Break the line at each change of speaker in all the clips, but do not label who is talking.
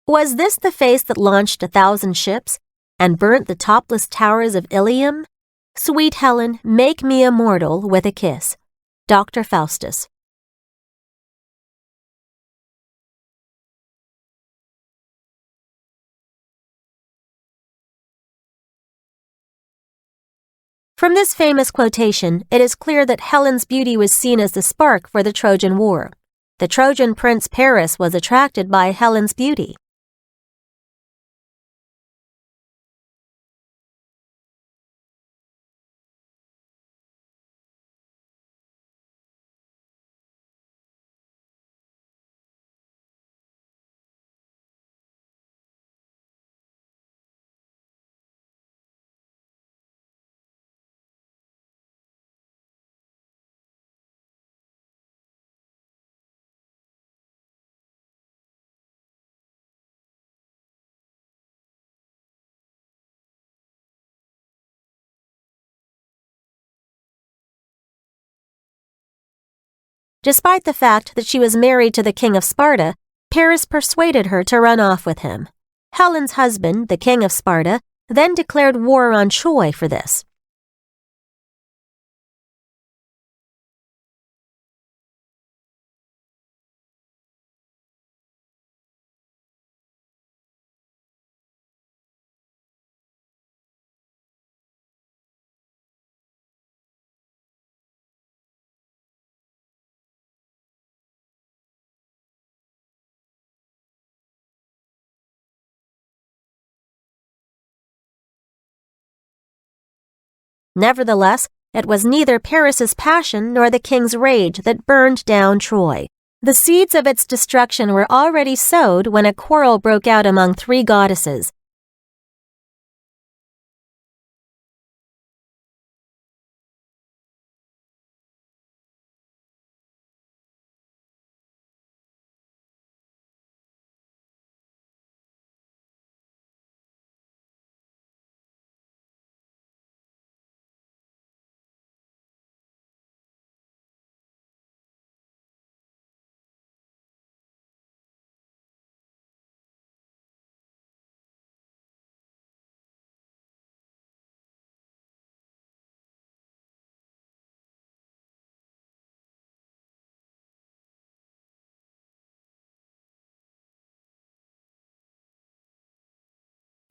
Was this the face that launched 1,000 ships and burnt the topless towers of Ilium? Sweet Helen, make me immortal with a kiss. Dr. Faustus. From this famous quotation, it is clear that Helen's beauty was seen as the spark for the Trojan War. The Trojan prince Paris was attracted by Helen's beauty. Despite the fact that she was married to the king of Sparta, Paris persuaded her to run off with him. Helen's husband, the king of Sparta, then declared war on Troy for this. Nevertheless, it was neither Paris's passion nor the king's rage that burned down Troy. The seeds of its destruction were already sowed when a quarrel broke out among three goddesses.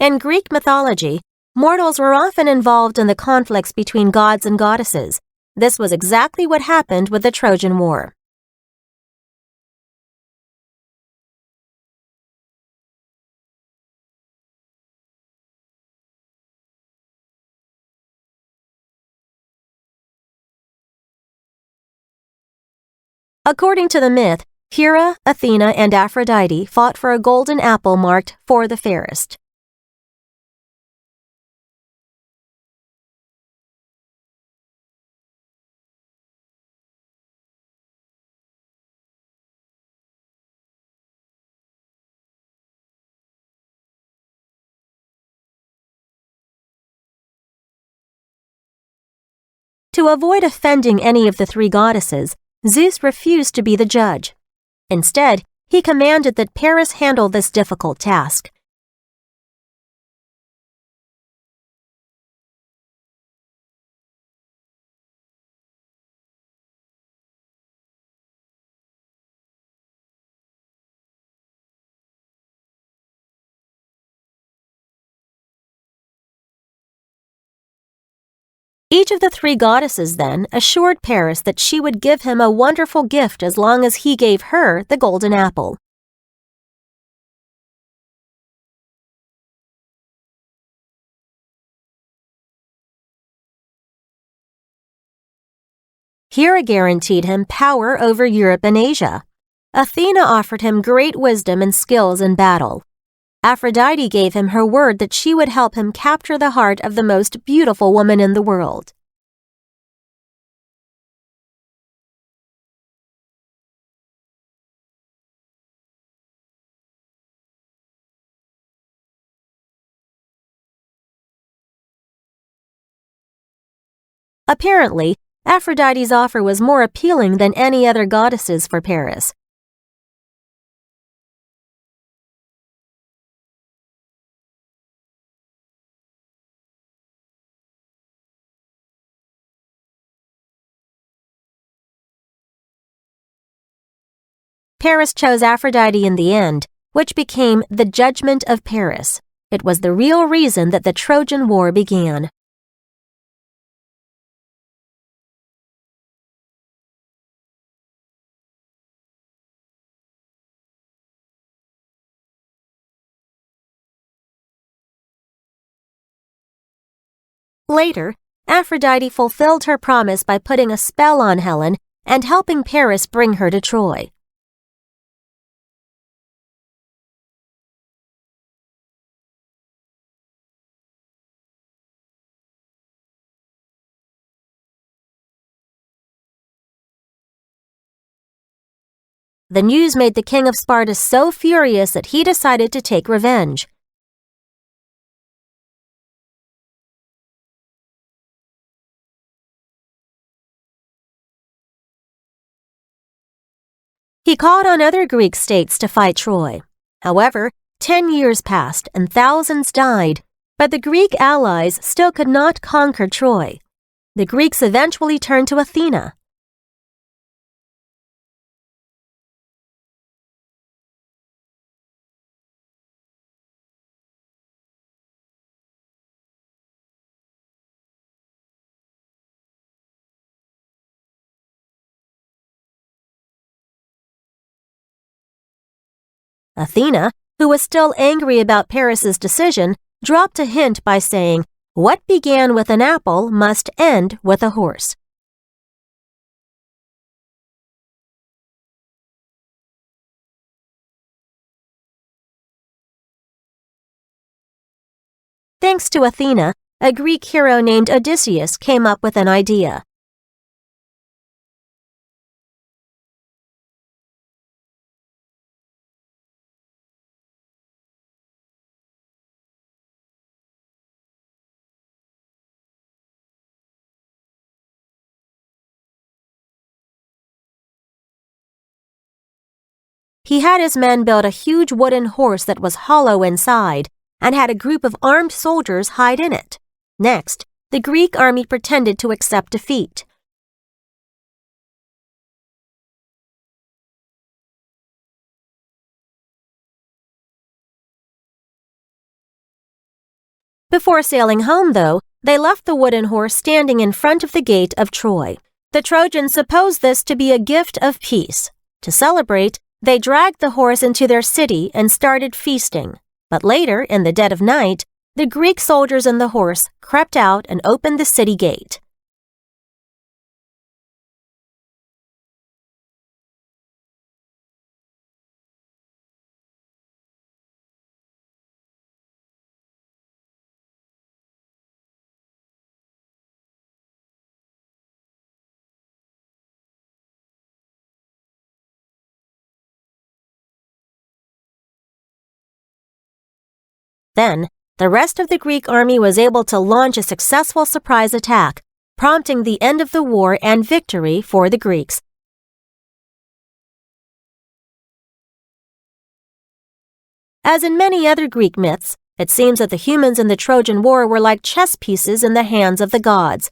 In Greek mythology, mortals were often involved in the conflicts between gods and goddesses. This was exactly what happened with the Trojan War. According to the myth, Hera, Athena, and Aphrodite fought for a golden apple marked "for the fairest." To avoid offending any of the three goddesses, Zeus refused to be the judge. Instead, he commanded that Paris handle this difficult task. Each of the three goddesses then assured Paris that she would give him a wonderful gift as long as he gave her the golden apple. Hera guaranteed him power over Europe and Asia. Athena offered him great wisdom and skills in battle. Aphrodite gave him her word that she would help him capture the heart of the most beautiful woman in the world. Apparently, Aphrodite's offer was more appealing than any other goddess's for Paris. Paris chose Aphrodite in the end, which became the Judgment of Paris. It was the real reason that the Trojan War began. Later, Aphrodite fulfilled her promise by putting a spell on Helen and helping Paris bring her to Troy. The news made the king of Sparta so furious that he decided to take revenge. He called on other Greek states to fight Troy. However, 10 years passed and thousands died, but the Greek allies still could not conquer Troy. The Greeks eventually turned to Athena. Athena, who was still angry about Paris's decision, dropped a hint by saying, "What began with an apple must end with a horse." Thanks to Athena, a Greek hero named Odysseus came up with an idea. He had his men build a huge wooden horse that was hollow inside and had a group of armed soldiers hide in it. Next, the Greek army pretended to accept defeat. Before sailing home, though, they left the wooden horse standing in front of the gate of Troy. The Trojans supposed this to be a gift of peace. To celebrate, they dragged the horse into their city and started feasting. But later, in the dead of night, the Greek soldiers and the horse crept out and opened the city gate. Then, the rest of the Greek army was able to launch a successful surprise attack, prompting the end of the war and victory for the Greeks. As in many other Greek myths, it seems that the humans in the Trojan War were like chess pieces in the hands of the gods.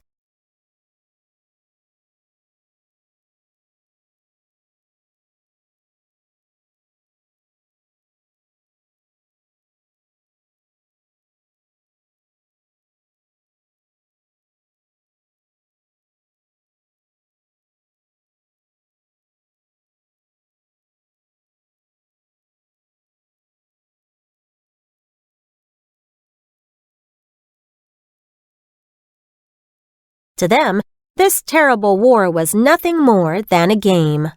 To them, this terrible war was nothing more than a game.